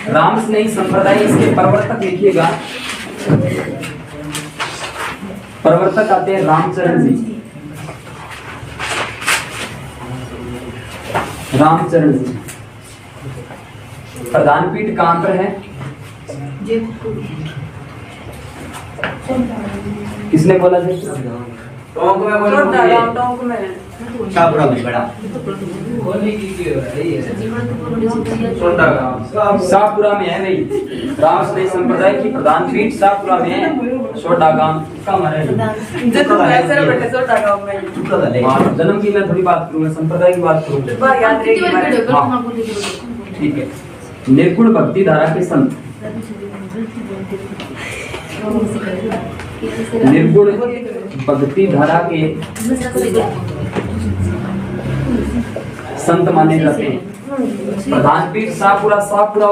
राम स्नेही संप्रदाय, इसके प्रवर्तक लिखिएगा। प्रवर्तक आते हैं रामचरण जी। रामचरण जी। प्रधान पीठ कहां पर है? किसने बोला जी? टोंक में बोला, टोंक में शाहपुरा में बड़ा शाहपुरा में है भाई। राम स्नेही संप्रदाय की प्रधान पीठ शाहपुरा में है। छोटा गांव कम है। जन्म की मैं थोड़ी बात करूंगा, संप्रदाय की बात करूंगा। ठीक है। निर्गुण भक्ति धारा के संत, निर्गुण भक्ति धारा के संत माने जाते हैं। प्रधान पीठ शाहपुरा। शाहपुरा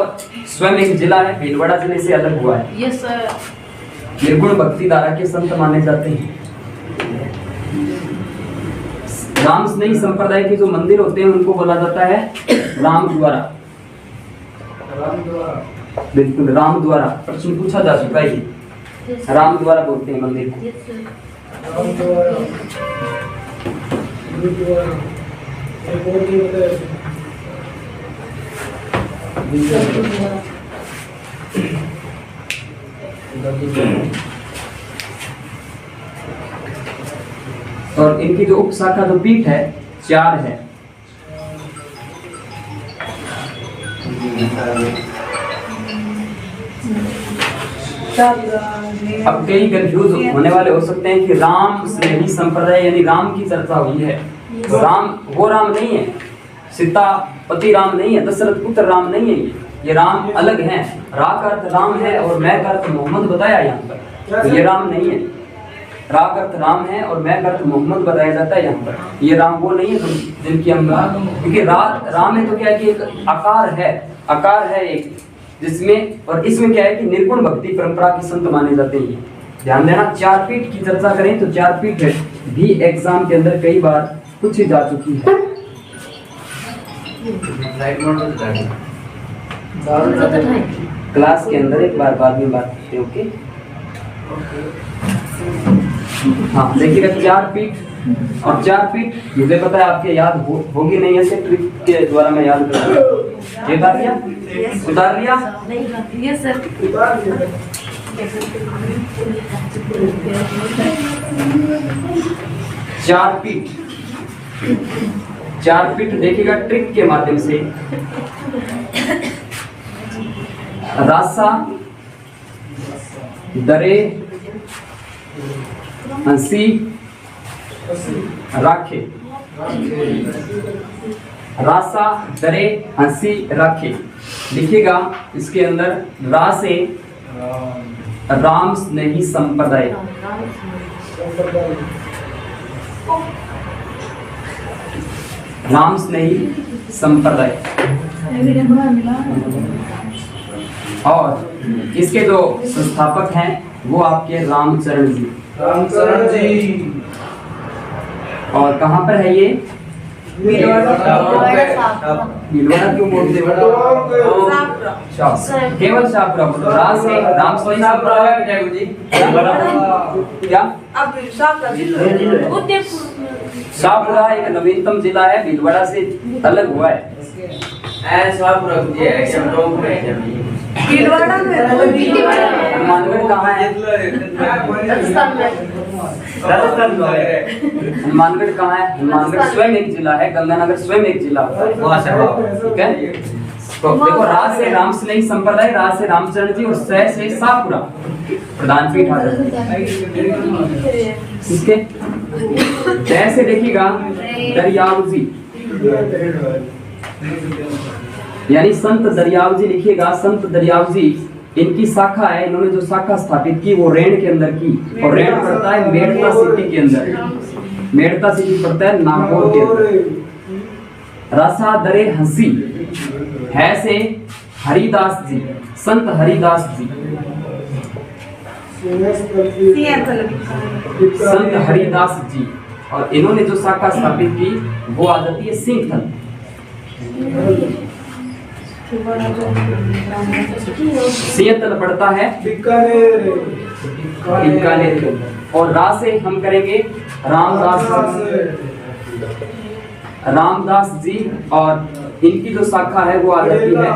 स्वयं एक जिला है, भीलवाड़ा जिले से अलग हुआ है। निर्गुण भक्ति धारा के संत माने जाते हैं। राम स्नेही संप्रदाय के जो मंदिर होते हैं उनको बोला जाता है राम द्वारा। बिल्कुल राम द्वारा प्रश्न पूछा जा चुका है। राम द्वारा बोलते हैं मंदिर को। और इनकी जो उपशाखा जो पीठ है 4 है। अब कई कंफ्यूज होने वाले हो सकते हैं कि राम स्नेही संप्रदाय यानी राम की चर्चा हुई है। राम वो राम नहीं है, सीता पति राम नहीं है, दशरथ पुत्र राम नहीं है। ये राम अलग हैं। रा का अर्थ राम है और मैं का अर्थ मोहम्मद बताया यहाँ पर, तो ये राम नहीं है। रा का अर्थ राम है और मैं का अर्थ मोहम्मद बताया जाता है यहाँ पर। ये राम वो नहीं है जिनकी हम, क्योंकि राम है तो क्या है कि एक आकार है एक, जिसमें और इसमें क्या है कि निर्गुण भक्ति परंपरा के संत माने जाते हैं। ध्यान देना, 4 पीठ की चर्चा करें तो 4 पीठ भी एग्जाम के अंदर कई बार पूछ जा चुकी है। क्लास के अंदर एक बार बाद में बात करते हैं। ओके हाँ, देखिएगा 4 पीठ और 4 पीठ मुझे पता है आपके याद होगी नहीं, ऐसे ट्रिक के द्वारा मैं याद करूँगा। ये उतार लिया? उतार लिया? Yes sir. 4 पीठ, 4 पीठ देखिएगा ट्रिक के माध्यम से। रासा, दरे, हंसी, राखे। रासा, दरे, हंसी, राखे। लिखिएगा इसके अंदर रा से राम स्नेही संप्रदाय। राम स्नेही संप्रदाय। और इसके जो संस्थापक हैं वो आपके रामचरण जी। और कहाँ पर है ये? भीलवाड़ा क्यों बोलते हो? केवल शाहपुरा बोलो। राम से राम स्नेही संप्रदाय क्या? शाहपुरा एक नवीनतम जिला है, भीलवाड़ा से अलग हुआ है। हनुमानगढ़ कहाँ है? हनुमानगढ़ कहाँ है? हनुमानगढ़ स्वयं एक जिला है, गंगानगर स्वयं एक जिला होता है। ठीक है, तो देखो रा से राम स्नेही संप्रदाय, रा से रामचरण जी और स से शाहपुरा प्रधान पीठ आ जाते हैं। इसके जैसे देखिएगा दरियाव जी, यानी संत दरियाव जी। लिखिएगा संत दरियाव जी, इनकी शाखा है। इन्होंने जो शाखा स्थापित की वो रेण के अंदर की, और रेण पड़ता है मेड़ता सिटी के अंदर। मेड़ता सिटी पड़ता है नागौर के अंदर। रसा, दरे, हंसी है से हरिदास जी, संत हरिदास जी। संत हरिदास जी और इन्होंने जो शाखा स्थापित की वो आ जाती है सिंहथल। सिंहथल पड़ता है बीकानेर के अंदर। और रा से हम करेंगे रामदास जी, और इनकी जो शाखा है वो आ जाती है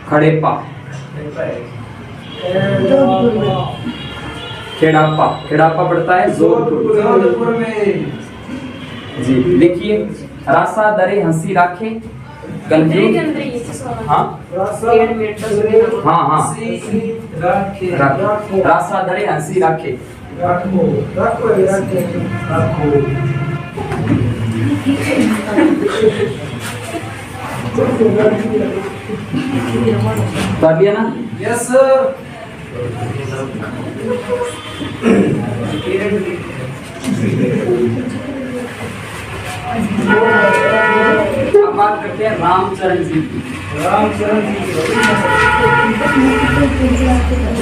खड़ेपा खेड़ापा पड़ता है जोधपुर में जी। लिखिए रासा दरे हंसी राखे हाँ रासा दरे हंसी राखे। कर लिया ना? Yes sir. अब बात करते हैं रामचरण जी की।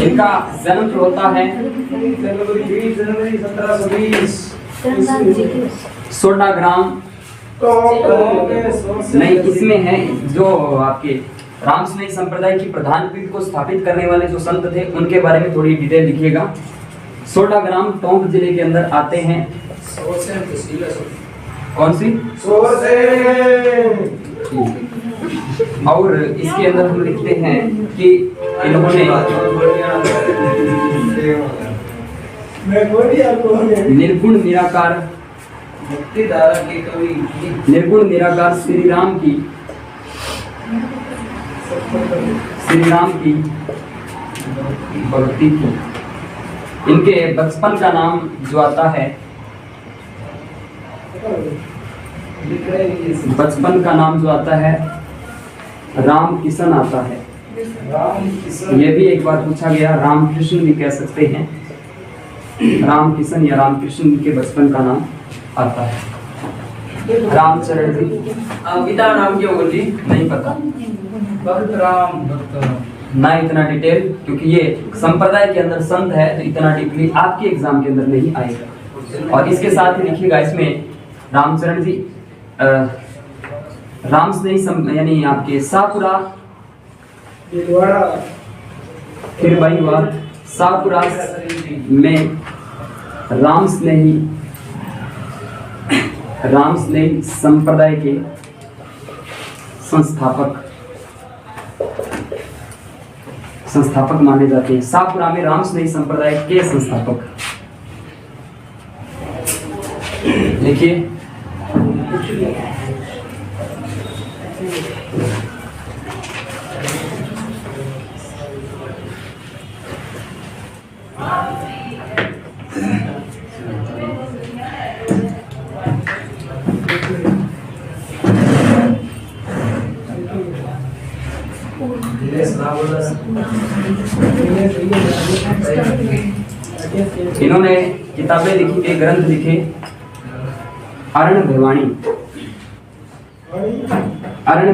इनका जन्म जो होता है जनवरी 1720 सोडा ग्राम नहीं, इसमें है जो आपके रामस्नेही संप्रदाय की प्रधान पीठ को स्थापित करने वाले जो संत थे उनके बारे में थोड़ी डिटेल लिखिएगा। सोडा ग्राम टोंक जिले के अंदर आते हैं। कौन सी? और इसके अंदर हम लिखते हैं कि इन्होंने निर्गुण निराकार श्री राम की भक्ति की। इनके बचपन का नाम जो आता है, राम किशन आता है। ये भी एक बार पूछा गया, रामकृष्ण भी कह सकते हैं। राम किशन या रामकृष्ण के बचपन का नाम आता है। रामचरण जी पिता नाम क्या होगा जी? नहीं पता। ना इतना डिटेल, क्योंकि ये संप्रदाय के अंदर संत है तो इतना डीपली आपके एग्जाम के अंदर नहीं आएगा। और इसके साथ ही लिखिएगा इसमें रामचरण जी रामस्नेही यानी आपके सापुरा, फिर वही बात सापुरा में रामस्नेही संप्रदाय के संस्थापक माने जाते हैं। सापुरा में रामस्नेही संप्रदाय के संस्थापक। देखिए इन्होंने किताबें लिखी थी, ग्रंथ लिखे। अरण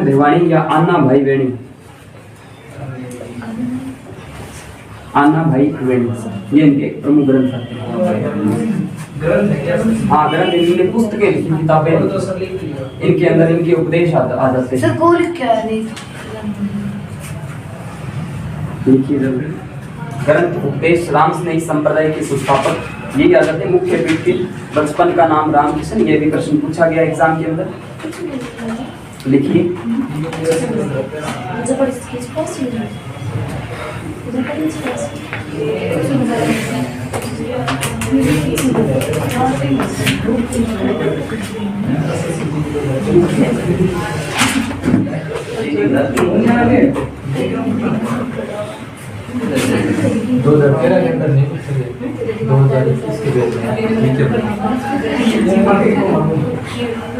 भिवाणी या अन्ना भाई वेणी, ये इनके प्रमुख ग्रंथ थे। हाँ ग्रंथ, इन्होंने पुस्तकें लिखी, किताबें इनके अंदर इनके उपदेश आ जाते हैं। लिखिए जरूर ग्रंथ उपदेश। रामस्नेही संप्रदाय के संस्थापक यही आ जाते हैं। मुख्य पीठ, बचपन का नाम रामकिशन, ये भी प्रश्न पूछा गया एग्जाम के अंदर। लिखिए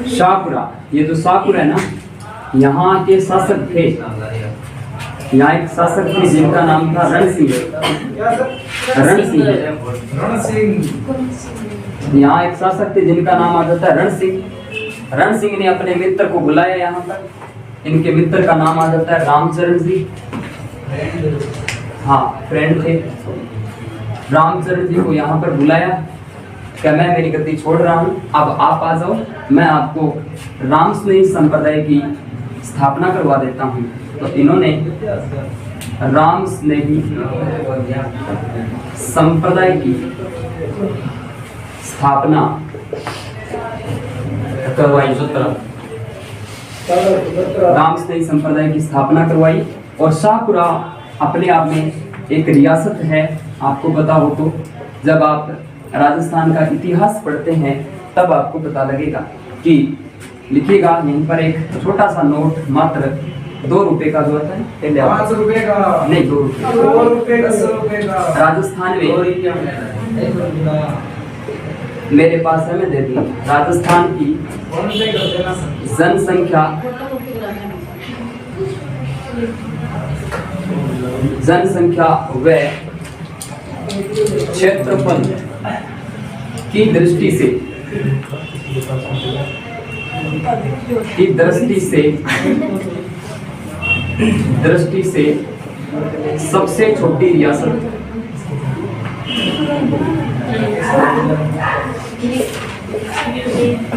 शाहपुरा, ये जो शाहपुरा है ना, यहाँ के शासक थे। यहाँ एक शासक थे जिनका नाम था रण सिंह। यहाँ एक शासक थे जिनका नाम आ जाता है रण सिंह। रण सिंह ने अपने मित्र को बुलाया यहाँ पर। इनके मित्र का नाम आ जाता है रामचरण जी। हाँ फ्रेंड थे। रामचरण जी को यहाँ पर बुलाया क्या मैं मेरी गति छोड़ रहा हूँ, अब आप आ जाओ, मैं आपको रामस्नेही संप्रदाय की स्थापना करवा देता हूँ। तो इन्होंने रामस्नेही संप्रदाय की स्थापना करवाई। रामस्नेही संप्रदाय की स्थापना करवाई और शाहपुरा अपने आप में एक रियासत है। आपको पता हो तो जब आप राजस्थान का इतिहास पढ़ते हैं तब आपको पता लगेगा कि लिखिएगा यहीं पर एक छोटा सा नोट मात्र 2 रुपए का जो है 5 रुपए का नहीं 2 रुपए 2 रुपए का 10 रुपए का राजस्थान में मेरे पास है, मैं दे दूँ। राजस्थान की जनसंख्या व क्षेत्रफल की दृष्टि से सबसे छोटी रियासत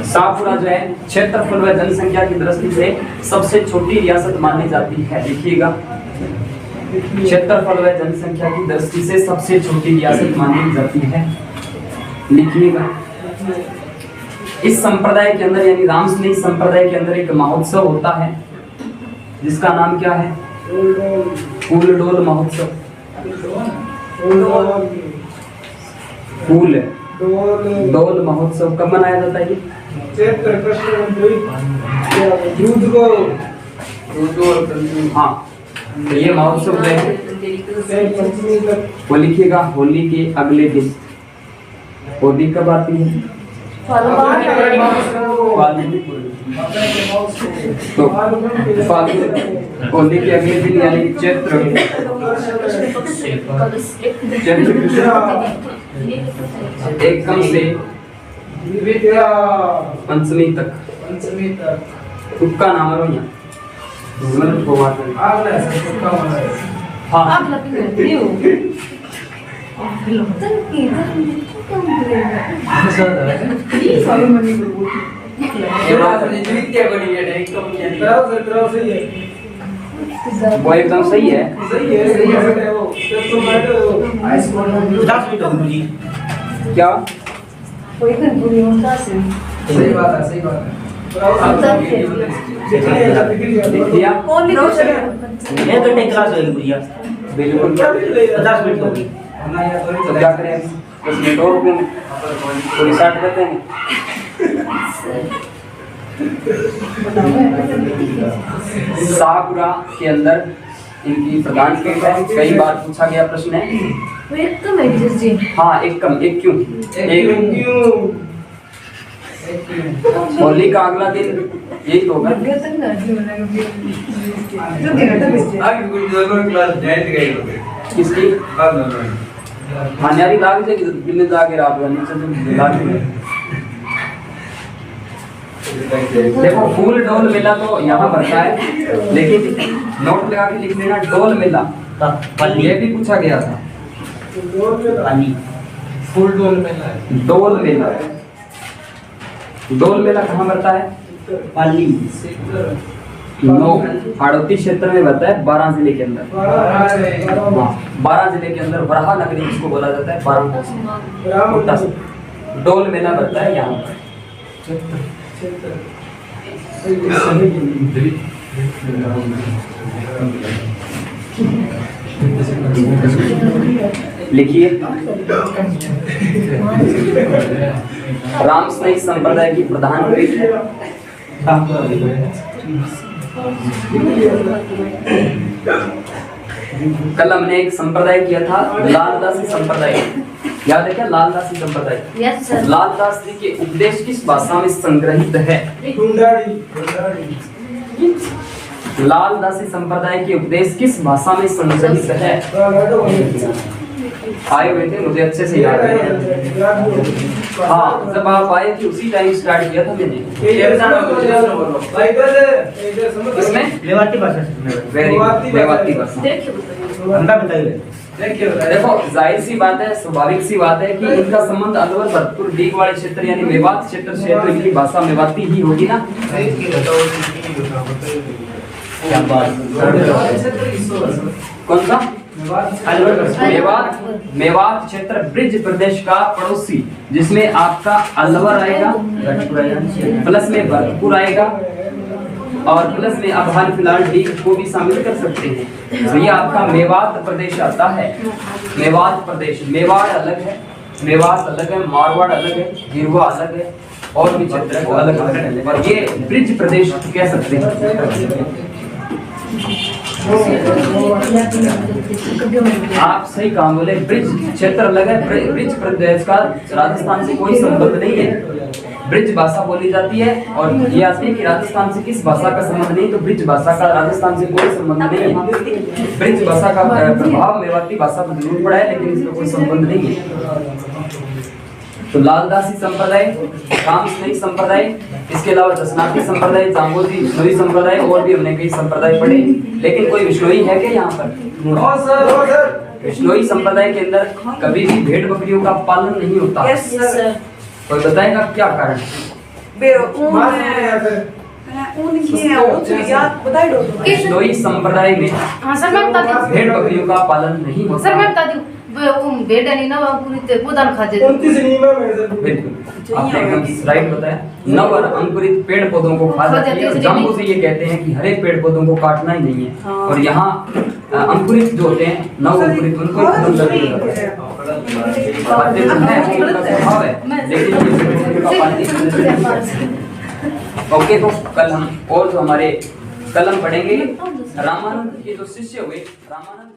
शाहपुरा जो है क्षेत्रफल व जनसंख्या की दृष्टि से सबसे छोटी रियासत मानी जाती है। देखिएगा क्षेत्रफल व जनसंख्या की दृष्टि से सबसे छोटी रियासत मानी जाती है। लिखिएगा इस संप्रदाय के अंदर यानी रामस्नेही संप्रदाय के अंदर एक महोत्सव होता है जिसका नाम क्या है? फूलडोल महोत्सव। फूल डोल महोत्सव कब मनाया जाता है? हाँ, तो ये महोत्सव जो है वो लिखिएगा होली के अगले दिन। होली कब आती है? तो होली के अगले दिन यानी चैत्र एकम से पंचमी तक तुक्का नाम रो यहाँ हाँ वो एकदम सही है। क्या सही बात है, सही बात है। बिल्कुल 50 मिनट होगी। तो क्या करें? 10 मिनट और रुकेंगे, पूरी 60 करते हैं। शाहपुरा के अंदर इनकी प्रधान पीठ है। कई बार पूछा गया प्रश्न है। हाँ, एक कम, एक क्यों? होली का अगला दिन यही तो होगा। किसकी? हाँ, न्यारी लाग जाएगी तो बिल्ले जाके रात में नीचे लाग जाएगी। देखो फूल डोल मेला तो यहाँ बनता है, लेकिन नोट लगा के लिख लेना डोल मेला। ये भी पूछा गया था। फुल डोल मेला है। डोल मेला, डोल मेला कहाँ बनता है? पाली हाड़ौती क्षेत्र में बनता है, 12 जिले के अंदर। 12 जिले के अंदर वराहा नगरी जिसको बोला जाता है, 12 डोल मेला बनता है यहाँ पर। लिखिए रामस्नेही संप्रदाय की प्रधान पीठ है। कल हमने एक संप्रदाय किया था लालदासी संप्रदाय, याद है क्या? लालदासी संप्रदाय। Yes sir. लालदास जी के उपदेश किस भाषा में संग्रहित है? लालदासी संप्रदाय के उपदेश किस भाषा में संग्रहित है? आए हुए थे, मुझे अच्छे से याद है। हाँ, जब आप आए थे उसी टाइम स्टार्ट किया था मैंने। मेवाती भाषा से मेवाती भाषा। अंदा बताइए। देखिए देखो जाहिर सी बात है, स्वाभाविक सी बात है कि इनका संबंध अलवर भरतपुर डीग वाले क्षेत्र यानी मेवात क्षेत्र इनकी भाषा मेवाती ही होगी ना। क्या बात। कौन सा? मेवात क्षेत्र ब्रिज प्रदेश का पड़ोसी, जिसमें आपका अलवर आएगा, प्लस में भरतपुर आएगा और प्लस में अब हाल फिलहाल डीग को भी शामिल कर सकते हैं। तो ये आपका मेवात प्रदेश आता है। मेवात प्रदेश, मेवाड़ अलग है, मेवात अलग है, मारवाड़ अलग है, गिरवा अलग है और भी क्षेत्र को अलग अलग है। और ये ब्रिज प्रदेश कह सकते हैं। आप सही काम बोले, ब्रिज क्षेत्र अलग है। ब्रिज प्रदेश का राजस्थान से कोई संबंध नहीं है। ब्रिज भाषा बोली जाती है और ये आती है कि राजस्थान से किस भाषा का संबंध नहीं, तो ब्रिज भाषा का राजस्थान से कोई संबंध नहीं है। ब्रिज भाषा का प्रभाव मेवाती भाषा पर जरूर पड़ा है, लेकिन इसका कोई संबंध नहीं है। तो लालदासी संप्रदाय, राम स्नेही संप्रदाय, इसके अलावा दशनाथी संप्रदाय, जांबोजी विश्नोई संप्रदाय और भी हमने कई संप्रदाय पढ़े। लेकिन कोई विश्नोई है क्या यहाँ पर? विश्नोई संप्रदाय के अंदर कभी भी भेड़ बकरियों का पालन नहीं होता। Yes sir. कोई बताएगा क्या कारण? विश्नोई संप्रदाय में हाँ सर मैं बता दूं। भेड़ बकरियों का पालन नहीं होता। सर मैं बता दूं, वो भेड़ है ना वो पूरी पोदान खा जाती है। बिल्कुल आपने एकदम राइट बताया। नव और अंकुरित पेड़ पौधों को खा जाती है और जांबू से ये कहते हैं कि हरे पेड़ पौधों को काटना ही नहीं है। और यहाँ अंकुरित जो होते हैं, नव अंकुरित, उनको खत्म कर दिया जाता है। खाते तो हैं, उनका स्वभाव है, लेकिन ये का पानी। ओके, तो कल हम और जो हमारे कल हम पढ़ेंगे रामानंद के जो शिष्य हुए, रामानंद